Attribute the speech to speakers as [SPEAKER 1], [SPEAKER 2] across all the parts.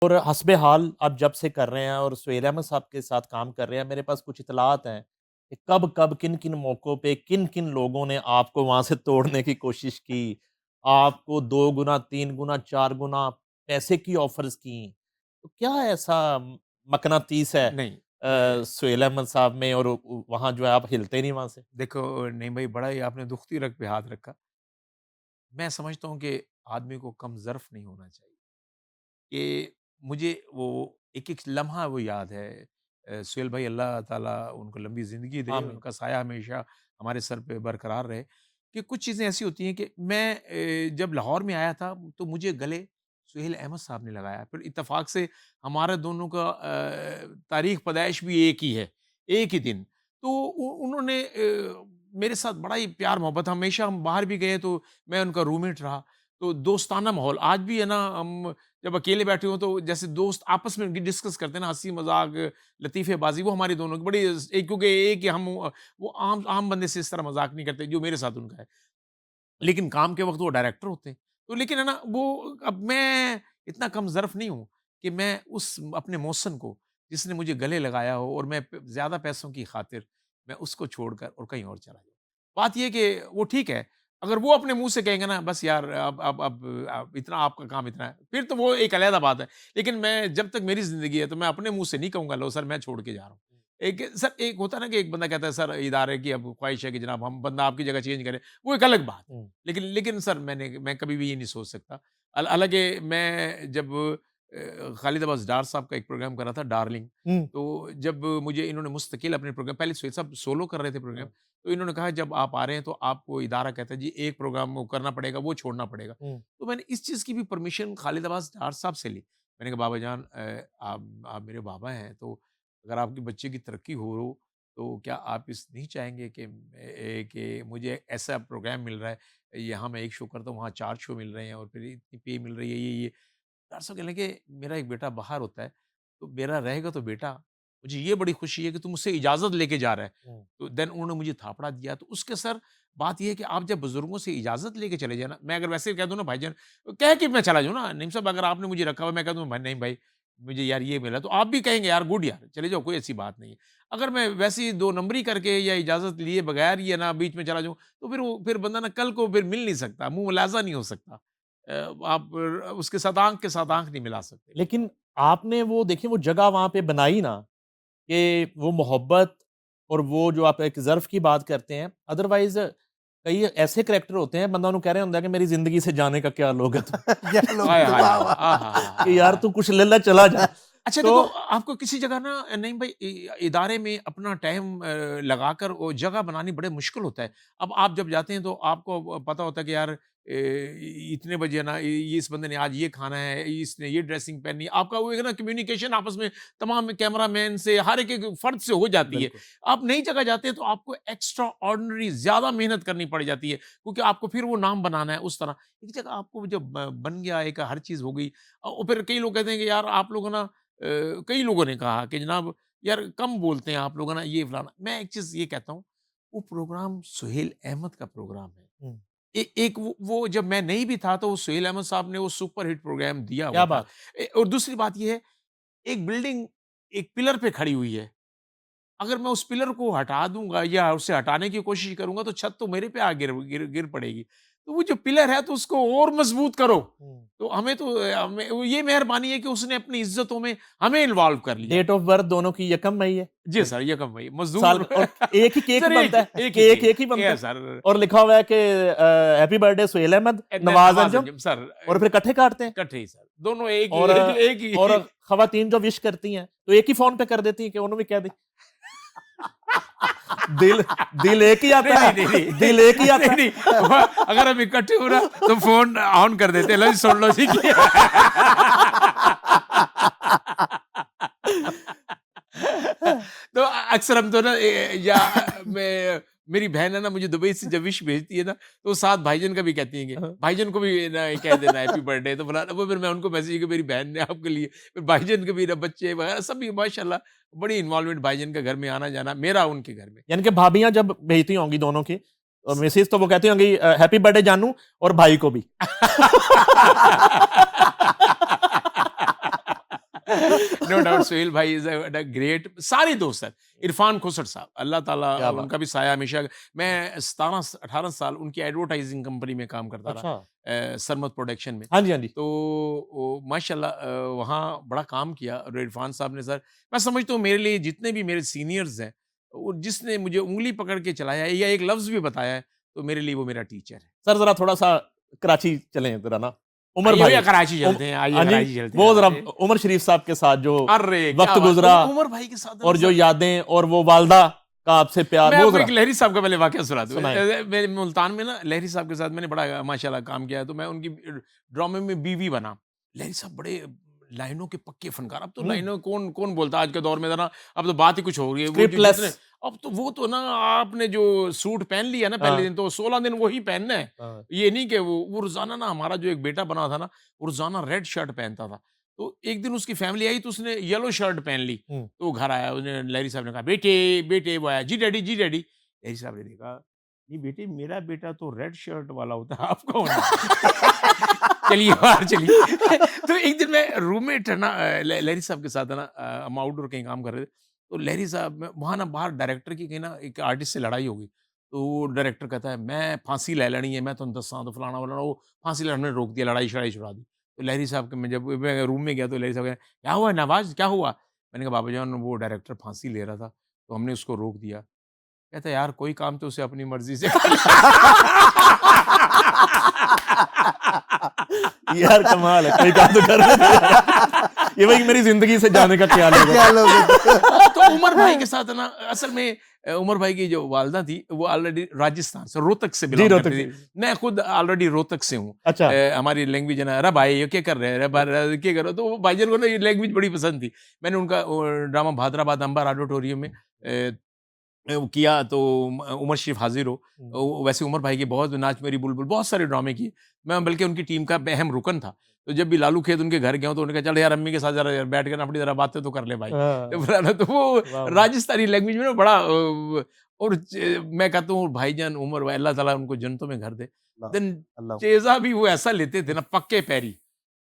[SPEAKER 1] और हस्बे हाल आप जब से कर रहे हैं और सुहेल अहमद साहब के साथ काम कर रहे हैं, मेरे पास कुछ इत्तलात हैं कि कब-कब, किन-किन मौकों पे, किन-किन लोगों ने आपको वहाँ से तोड़ने की कोशिश की, आपको 2 गुना, 3 गुना, 4 गुना पैसे की ऑफ़र्स की। तो क्या ऐसा मकनातीस है
[SPEAKER 2] नहीं
[SPEAKER 1] सुहेल अहमद साहब में और वहाँ जो है आप हिलते नहीं वहाँ से?
[SPEAKER 2] देखो नहीं भाई, बड़ा ही आपने दुखती रग पे हाथ रखा। मैं समझता हूँ कि आदमी को कम ज़र्फ़ नहीं होना चाहिए। कि मुझे वो एक-एक लम्हा वो याद है। सुहेल भाई अल्लाह ताला उनको लंबी ज़िंदगी दे,
[SPEAKER 1] आमीन।
[SPEAKER 2] उनका साया हमेशा हमारे सर पे बरकरार रहे। कि कुछ चीज़ें ऐसी होती हैं कि मैं जब लाहौर में आया था तो मुझे गले सुहेल अहमद साहब ने लगाया। फिर इत्तेफ़ाक से हमारा दोनों का तारीख़ पैदाइश भी एक ही है, एक ही दिन। तो उ उन्होंने मेरे साथ बड़ा ही प्यार-मोहब्बत, हमेशा हम बाहर भी गए तो मैं उनका रूममेट रहा। तो दोस्ताना माहौल आज भी है ना। हम जब अकेले बैठे हों तो जैसे दोस्त आपस में डिस्कस करते हैं ना, हँसी मज़ाक, लतीफ़ेबाज़ी, वो हमारी दोनों की बड़ी एक, क्योंकि एक ही हम वो आम आम बंदे से इस तरह मज़ाक नहीं करते जो मेरे साथ उनका है। लेकिन काम के वक़्त वो डायरेक्टर होते हैं। तो लेकिन है ना वो, अब मैं इतना कम ज़र्फ़ नहीं हूँ कि मैं उस अपने मौसन को, जिसने मुझे गले लगाया हो और मैं प ज़्यादा पैसों की खातिर मैं उसको छोड़कर और कहीं और चला जाऊँ। बात ये है कि वो ठीक है, अगर वो अपने मुँह से कहेंगे ना बस यार अब इतना आपका काम इतना है, फिर तो वो एक अलग बात है। लेकिन मैं, जब तक मेरी ज़िंदगी है तो मैं अपने मुँह से नहीं कहूँगा लो सर मैं छोड़ के जा रहा हूँ। एक सर एक होता है ना कि एक बंदा कहता है सर इदारे की अब ख्वाहिश है कि जनाब हम बंदा आपकी जगह चेंज करें, वो एक अलग बात है।
[SPEAKER 1] हुँ।
[SPEAKER 2] लेकिन लेकिन सर मैं कभी भी ये नहीं सोच सकता। हालाँकि मैं जब खालिद अब्बास डार साहब का एक प्रोग्राम कर रहा था डार्लिंग,
[SPEAKER 1] हुँ।
[SPEAKER 2] तो जब मुझे इन्होंने मुस्तकिल अपने प्रोग्राम, पहले सुहेल साहब सोलो कर रहे थे प्रोग्राम,
[SPEAKER 1] हुँ,
[SPEAKER 2] तो इन्होंने कहा जब आप आ रहे हैं तो आपको इदारा कहता है जी एक प्रोग्राम वो करना पड़ेगा, वो छोड़ना पड़ेगा।
[SPEAKER 1] हुँ।
[SPEAKER 2] तो मैंने इस चीज़ की भी परमिशन खालिद अब्बास डार साहब से ली। मैंने कहा बाबा जान आप मेरे बाबा हैं, तो अगर आपके बच्चे की तरक्की हो तो क्या आप इस नहीं चाहेंगे कि मुझे ऐसा प्रोग्राम मिल रहा है, यहाँ मैं 1 शो करता हूँ, वहाँ 4 शो मिल रहे हैं और फिर इतनी पे मिल रही है ये। डॉक्टर साहब कहने लगे मेरा एक बेटा बाहर होता है, तो मेरा रहेगा तो बेटा, मुझे ये बड़ी खुशी है कि तू मुझसे इजाज़त लेके जा रहा है।
[SPEAKER 1] हुँ।
[SPEAKER 2] तो देन उन्होंने मुझे थापड़ा दिया, तो उसके सर बात ये है कि आप जब बुज़ुर्गों से इजाज़त लेके चले जाए ना, मैं अगर वैसे कह दूँ ना भाईजान, कह के मैं चला जाऊँ ना, नईम साहब अगर आपने मुझे रखा हुआ, मैं कह दूँ भाई नहीं भाई, मुझे यार ये मिला, तो आप भी कहेंगे यार गुड यार, चले जाओ कोई ऐसी बात नहीं है। अगर मैं वैसे ही 2 नंबरी करके या इजाज़त लिए बगैर ही है ना बीच में चला जाऊँ, तो फिर बंदा ना कल को फिर मिल नहीं सकता, मुँह मुलाज़ा नहीं हो सकता। आप उसके साथ आँख के साथ आँख नहीं मिला सकते।
[SPEAKER 1] लेकिन आपने वो देखिए वो जगह वहाँ पे बनाई ना कि वो मोहब्बत और वो जो आप एक ज़र्फ़ की बात करते हैं, अदरवाइज़ कई ऐसे करैक्टर होते हैं, बंदा उन्हें कह रहा होंदा है कि मेरी ज़िंदगी से जाने का क्या लोगे तुम?
[SPEAKER 3] क्या लोग
[SPEAKER 2] आय हाय
[SPEAKER 3] वाह,
[SPEAKER 2] हाय!
[SPEAKER 1] कि यार
[SPEAKER 2] आहाहाहा!
[SPEAKER 1] तू कुछ ले ले चला जा।
[SPEAKER 2] अच्छा
[SPEAKER 1] तो
[SPEAKER 2] देखो, आपको किसी जगह ना नहीं भाई, इदारे में अपना टाइम लगाकर वो जगह बनानी बड़े मुश्किल होता है। अब आप जब जाते हैं तो आपको पता होता है कि यार इतने बजे ना इस बंदे ने आज ये खाना है, इसने ये ड्रेसिंग पहननी है। आपका वो एक ना कम्युनिकेशन आपस में तमाम कैमरामैन से, हर एक फर्द से हो जाती है।
[SPEAKER 1] बिल्कुल।
[SPEAKER 2] आप नई जगह जाते हैं तो आपको एक्स्ट्रा ऑर्डिनरी ज़्यादा मेहनत करनी पड़ जाती है, क्योंकि आपको फिर वो नाम बनाना है उस तरह। एक जगह आपको जब बन गया, एक हर चीज़ हो गई, और फिर कई लोग कहते हैं कि यार आप लोग ना कई लोगों ने कहा कि जनाब यार कम बोलते हैं आप लोग, है ना ये फलाना। मैं एक चीज़ ये कहता हूँ, वो प्रोग्राम सुहेल अहमद का प्रोग्राम है।
[SPEAKER 1] हुँ,
[SPEAKER 2] एक वो जब मैं नहीं भी था तो वो सुहेल अहमद साहब ने वो सुपर हिट प्रोग्राम दिया हुआ
[SPEAKER 1] क्या
[SPEAKER 2] था।
[SPEAKER 1] बात!
[SPEAKER 2] और दूसरी बात ये है, एक बिल्डिंग एक पिलर पे खड़ी हुई है। अगर मैं उस पिलर को हटा दूँगा या उसे हटाने की कोशिश करूँगा तो छत तो मेरे पे आ गिर गिर गिर पड़ेगी। तो वो जो पिलर है तो उसको और मज़बूत करो।
[SPEAKER 1] हुँ।
[SPEAKER 2] तो हमें तो हमें वो ये मेहरबानी है कि उसने अपनी इज़्ज़तों में हमें इन्वॉल्व कर लिया।
[SPEAKER 1] डेट ऑफ बर्थ दोनों की यकम मई है।
[SPEAKER 2] जी सर, ये कम वही
[SPEAKER 1] साल
[SPEAKER 2] मज़दूर
[SPEAKER 1] और एक ही केक
[SPEAKER 2] सर
[SPEAKER 1] बनता है,
[SPEAKER 2] एक ही
[SPEAKER 1] केक
[SPEAKER 2] केक
[SPEAKER 1] एक ही बनता
[SPEAKER 2] ये
[SPEAKER 1] है
[SPEAKER 2] सर
[SPEAKER 1] और लिखा हुआ है कि हैप्पी बर्थडे सुहेल अहमद, नवाज़
[SPEAKER 2] नवाज़
[SPEAKER 1] अंजुम
[SPEAKER 2] अंजुम सर
[SPEAKER 1] और फिर इकट्ठे काटते हैं
[SPEAKER 2] इकट्ठे ही सर। दोनों एक
[SPEAKER 1] और
[SPEAKER 2] एक
[SPEAKER 1] और
[SPEAKER 2] ही
[SPEAKER 1] ख़वातीन जो विश करती हैं, तो एक ही फ़ोन पे कर देती हैं कि उन्होंने भी कह दी। दिल दिल एक ही
[SPEAKER 2] नहीं,
[SPEAKER 1] आता
[SPEAKER 2] नहीं,
[SPEAKER 1] है,
[SPEAKER 2] नहीं, नहीं,
[SPEAKER 1] दिल एक ही
[SPEAKER 2] नहीं,
[SPEAKER 1] आता
[SPEAKER 2] नहीं,
[SPEAKER 1] है।
[SPEAKER 2] अगर हम इकट्ठे हो ना तो फ़ोन ऑन कर देते हैं, लो जी सुन लो जी तो अक्सर हम तो ना मैं मेरी बहन है ना मुझे दुबई से जब विश भेजती है ना तो साथ भाईजान का भी कहती है कि भाईजान को भी ना कह देना हैप्पी बर्थडे, तो फलाना वो फिर मैं उनको मैसेज कि मेरी बहन ने आपके लिए, फिर भाईजान के भी ना बच्चे वगैरह सभी माशाल्लाह बड़ी इन्वॉल्वमेंट भाईजान का घर में आना जाना, मेरा उनके घर में।
[SPEAKER 1] यानी कि भाभियाँ जब भेजती होंगी दोनों की मिसेज़ तो वो कहती होंगी हैप्पी बर्थडे जानू और भाई को भी।
[SPEAKER 2] नो डाउट सोहेल भाई इज़ अ ग्रेट सारे दोस्त हैं। इरफान खोसर साहब, अल्लाह ताला
[SPEAKER 1] क्या बात!
[SPEAKER 2] उनका भी साया हमेशा मैं 17-18 साल उनकी एडवर्टाइज़िंग कंपनी में काम करता रहा,
[SPEAKER 1] अच्छा।
[SPEAKER 2] सरमद प्रोडक्शन में।
[SPEAKER 1] हाँ जी, हाँ जी।
[SPEAKER 2] तो वो माशाल्लाह वहाँ बड़ा काम किया और इरफान साहब ने सर मैं समझता हूँ मेरे लिए जितने भी मेरे सीनियर्स हैं, वो जिसने मुझे उँगली पकड़ के चलाया है या एक लफ्ज़ भी बताया है, तो मेरे लिए वो मेरा टीचर है।
[SPEAKER 1] सर ज़रा थोड़ा-सा कराची चलें ज़रा ना। उमर
[SPEAKER 2] आइए भैया
[SPEAKER 1] भाई,
[SPEAKER 2] कराची
[SPEAKER 1] उम
[SPEAKER 2] चलते हैं, आइए
[SPEAKER 1] हाँ जी,
[SPEAKER 2] कराची चलते हैं।
[SPEAKER 1] वो ज़रा
[SPEAKER 2] अरे!
[SPEAKER 1] उमर शरीफ साहब के साथ जो
[SPEAKER 2] अरे! क्या
[SPEAKER 1] वक़्त
[SPEAKER 2] बात
[SPEAKER 1] गुज़रा
[SPEAKER 2] उमर भाई के साथ है ना
[SPEAKER 1] और जो
[SPEAKER 2] सर
[SPEAKER 1] यादें और वो वालदा का आपसे प्यार,
[SPEAKER 2] मैं
[SPEAKER 1] वो
[SPEAKER 2] आपको एक
[SPEAKER 1] ज़रा
[SPEAKER 2] लहरी साहब का पहले वाकया सुना दूँ।
[SPEAKER 1] सुनाएँ।
[SPEAKER 2] मेरे मुल्तान में ना लहरी साहब के साथ मैंने बड़ा माशाल्लाह काम किया है, तो मैं उनकी ड्रामे में बीवी बना। लहरी साहब बड़े लाइनों के पक्के फनकार। अब तो
[SPEAKER 1] हुँ,
[SPEAKER 2] लाइनों कौन कौन बोलता है आज के दौर में ना, अब तो बात ही कुछ हो रही है। वो जो
[SPEAKER 1] स्क्रिप्टलेस।
[SPEAKER 2] जितने अब तो वो तो ना आपने जो सूट पहन लिया ना पहले
[SPEAKER 1] हाँ,
[SPEAKER 2] दिन, तो 16 दिन वही पहनना है।
[SPEAKER 1] हाँ।
[SPEAKER 2] ये नहीं कि वो रोज़ाना ना हमारा जो एक बेटा बना था ना, वो रोज़ाना रेड शर्ट पहनता था। तो एक दिन उसकी फैमिली आई तो उसने येलो शर्ट पहन ली।
[SPEAKER 1] हुँ।
[SPEAKER 2] तो वो घर आया, उसने लहरी साहब ने कहा, "बेटे, बेटे" वो आया, "जी डैडी, जी डैडी।" यही साहब ने देखा, "नहीं बेटे मेरा बेटा तो रेड शर्ट वाला होता है, आप कौन है?" चलिए बाहर चलिए। तो एक दिन मैं रूममेट है ना लहरी साहब के साथ है ना हम आउटडोर कहीं काम कर रहे थे। तो लहरी साहब में वहाँ ना बाहर डायरेक्टर की कहीं ना एक आर्टिस्ट से लड़ाई हो गई। तो वो डायरेक्टर कहता है, "मैं फांसी ले लेनी है, मैं तुहानू दस्सां" तो फलाना-वलाना वो फांसी ले हमने रोक दिया, लड़ाई-शड़ाई छुड़ा दी। तो लहरी साहब के मैं रूम में गया तो लहरी साहब कहे, "क्या हुआ नवाज़ क्या हुआ?" मैंने कहा, "बाबा जान वो डायरेक्टर फांसी ले रहा था, तो हमने उसको रोक दिया।" कहता है, "यार कोई काम तो उसे अपनी मर्ज़ी से कर"
[SPEAKER 1] यार कमाल है, कोई काम तो करना चाहिए। ये भाई मेरी ज़िंदगी से जाने का ख़्याल होगा।
[SPEAKER 3] क्या लोग
[SPEAKER 2] तो उमर भाई के साथ है ना असल में उमर भाई की जो वालदा थी वो ऑलरेडी राजस्थान से रोहतक से
[SPEAKER 1] जी,
[SPEAKER 2] बिलोंग
[SPEAKER 1] रोहतक
[SPEAKER 2] करती
[SPEAKER 1] से।
[SPEAKER 2] थी। मैं खुद ऑलरेडी रोहतक से हूँ।
[SPEAKER 1] अच्छा।
[SPEAKER 2] हमारी लैंग्वेज है ना, "अरे भाई ये क्या कर रहे हैं? अरे क्या कर रहे हो?" तो वो भाईजान को ना ये लैंग्वेज बड़ी पसंद थी। मैंने उनका ड्रामा भादराबाद अंबर ऑडिटोरियम में वो किया तो उमर शरीफ हाज़िर हो।
[SPEAKER 1] हुँ।
[SPEAKER 2] वैसे उमर भाई के बहुत नाच मेरी बुलबुल बहुत सारे ड्रामे किए। मैं बल्कि उनकी टीम का अहम रुकन था। तो जब भी लालू खेत उनके घर गया हूँ तो उन्होंने कहा, "चल यार अम्मी के साथ ज़रा बैठ के ना अपनी ज़रा बातें तो कर ले भाई।" तो
[SPEAKER 1] हाँ।
[SPEAKER 2] फलाना तो वो
[SPEAKER 1] वाह, वाह!
[SPEAKER 2] राजस्थानी लैंग्वेज में ना बड़ा और मैं कहता हूँ भाईजान उमर भाई अल्लाह ताला उनको जन्नतों में घर दे।
[SPEAKER 3] अल्लाह
[SPEAKER 2] देन
[SPEAKER 3] अल्लाह
[SPEAKER 2] चेज़ा भी वो ऐसा लेते थे ना पक्के पैरी।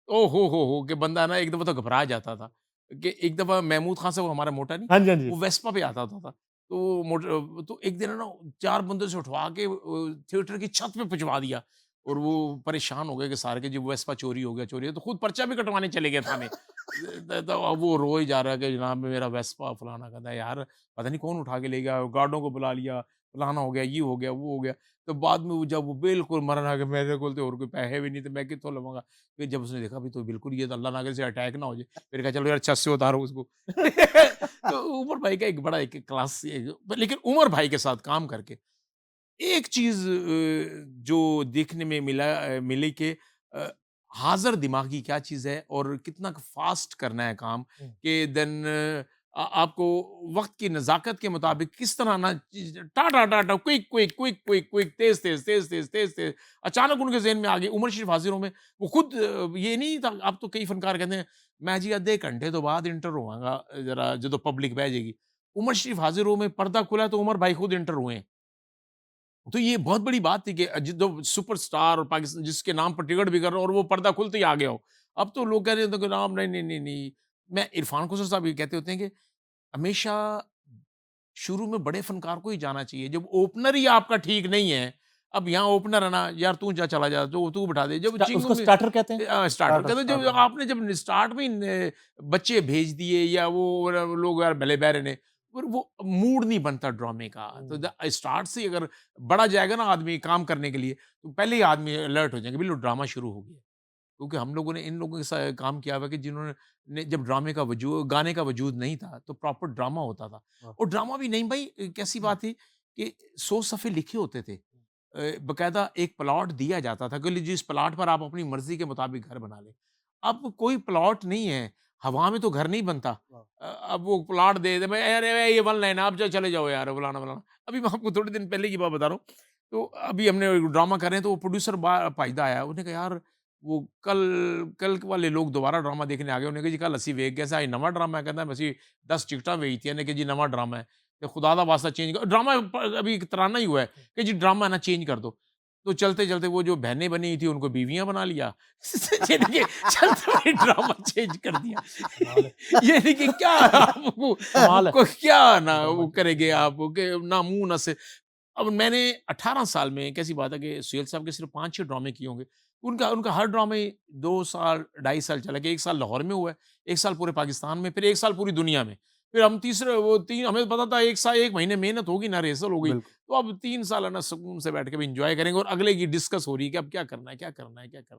[SPEAKER 2] ओ हो! कि बंदा ना एक दफ़ा तो घबरा जाता था। कि एक दफ़ा महमूद खान साहब वो हमारा मोटा नहीं,
[SPEAKER 1] हाँ जी, हाँ जी।
[SPEAKER 2] वो वेस्पा पे आता था। तो तो एक दिन है ना 4 बंदों से उठवा के थिएटर की छत पे पहुँचवा दिया और वो परेशान हो गए कि सारे के जी वेस्पा चोरी हो गया, चोरी है तो खुद पर्चा भी कटवाने चले गए थाने। तो अब वो रो ही जा रहा है कि जनाब मेरा वेस्पा फलाना कहता है यार पता नहीं कौन उठा के ले गया, गार्डों को बुला लिया, फलाना हो गया, ये हो गया, वो हो गया। तो बाद में वो जब वो बिल्कुल मरन आ गया मेरे कोल तो और कोई पैसे भी नहीं थे, मैं कित्थों लवांगा। फिर जब उसने देखा भी तो बिल्कुल ये तो अल्लाह ना करे से अटैक ना हो जाए। फिर कहा चलो यार छत से उतारो उसको। तो उमर भाई का एक बड़ा एक क्लास लेकिन उमर भाई के साथ काम करके एक चीज़ जो देखने में मिली कि अ, हाज़िर दिमागी क्या चीज़ है और कितना फ़ास्ट करना है काम
[SPEAKER 1] हुँ।
[SPEAKER 2] कि देन आपको वक़्त की नज़ाकत के मुताबिक किस तरह ना टा, टा, टा, टा, quick, quick, quick, quick, quick, तेज़, तेज़, तेज़, तेज़, तेज़, तेज़। अचानक उनके ज़हन में आ गई उमर शरीफ हाज़िरों में वो खुद ये नहीं था अब तो कई फ़नकार कहते हैं, मैं जी अद्धे घंटे तो बाद इंटर होवांगा ज़रा जो पब्लिक बह जाएगी। उमर शरीफ हाज़िरों में पर्दा खुला तो उमर भाई खुद इंटर हुए हैं। तो ये बहुत बड़ी बात थी कि जो सुपरस्टार और पाकिस्तान जिसके नाम पर टिकट भी कर रहा हो और वो पर्दा खुलते ही आ गया हो। अब तो लोग कह रहे होते हैं कि नाम नहीं, नहीं, नहीं, नहीं। मैं इरफान खोसर साहब ये कहते होते हैं कि हमेशा शुरू में बड़े फनकार को ही जाना चाहिए। जब ओपनर ही आपका ठीक नहीं है, अब यहाँ ओपनर है ना, यार तू जा चला जा, जो तू बिठा दे। जब
[SPEAKER 1] उसको स्टार्टर कहते हैं?
[SPEAKER 2] स्टार्टर
[SPEAKER 3] स्टार्टर
[SPEAKER 2] कहते हैं जब
[SPEAKER 3] स्टार्टर
[SPEAKER 2] आपने जब स्टार्ट में ही बच्चे भेज दिए या वो लोग यार भले बहरे ने, फिर वो मूड नहीं बनता ड्रामे का। तो
[SPEAKER 1] हुँ।
[SPEAKER 2] स्टार्ट से ही अगर बड़ा जाएगा ना आदमी काम करने के लिए, तो पहले ही आदमी अलर्ट हो जाएंगे, बिल्कुल लो ड्रामा शुरू हो गया। क्योंकि हम लोगों ने इन लोगों के साथ काम किया हुआ है कि जिन्होंने जब ड्रामे का वजूद गाने का वजूद नहीं था तो प्रॉपर ड्रामा होता था
[SPEAKER 1] वाह!
[SPEAKER 2] और ड्रामा भी नहीं भाई कैसी बात थी कि 100 सफ़े लिखे होते थे बकायदा एक प्लॉट दिया जाता था कि जिस प्लॉट पर आप अपनी मर्जी के मुताबिक घर बना लें अब कोई प्लॉट नहीं है हवा में तो घर नहीं बनता
[SPEAKER 1] वाह!
[SPEAKER 2] अब वो प्लॉट दे दे भाई अरे भाई, ये वन लाइन आप जो चले जाओ यार फलाना फलाना अभी मैं आपको थोड़े दिन पहले की बात बता रहा हूँ तो अभी हमने ड्रामा कर रहे हैं तो वो प्रोड्यूसर पाइदा आया उन्होंने कहा यार वो कल कल वाले लोग दोबारा ड्रामा देखने आ गए उन्होंने कहा जी कल असी वेख गए सा नवा ड्रामा है कहता है असी 10 टिकटा वेचती ने कि जी नवा ड्रामा है तो खुदा दा वास्ता चेंज कर ड्रामा अभी एक तराना ही हुआ है कि जी ड्रामा है ना चेंज कर दो तो चलते-चलते वो जो बहनें बनी थी उनको बीवियाँ बना लिया। ये देखिए चलते हुए ड्रामा चेंज कर दिया।
[SPEAKER 1] कमाल है,
[SPEAKER 2] ये देखिए क्या आप वो
[SPEAKER 1] कमाल है।
[SPEAKER 2] को क्या ना
[SPEAKER 1] ड्रामा
[SPEAKER 2] वो
[SPEAKER 1] चेंज कर
[SPEAKER 2] करेंगे
[SPEAKER 1] दिया।
[SPEAKER 2] आप कि ना मुँह ना से अब मैंने 18 साल में कैसी बात है कि सुहेल साहब के सिर्फ़ 5-6 ड्रामे किए होंगे। उनका उनका हर ड्रामे 2 साल, ढाई साल चला कि 1 साल लाहौर में हुआ है, 1 साल पूरे पाकिस्तान में, फिर 1 साल पूरी दुनिया में। फिर हम तीसरे वो 3 हमें पता था 1 महीने मेहनत होगी ना रिहर्सल हो गई।
[SPEAKER 1] बिल्कुल।
[SPEAKER 2] तो अब 3 साल है ना सुकून से बैठ के भी एन्जॉय करेंगे और अगले की डिस्कस हो रही है कि अब क्या करना है, क्या करना है, क्या करना है?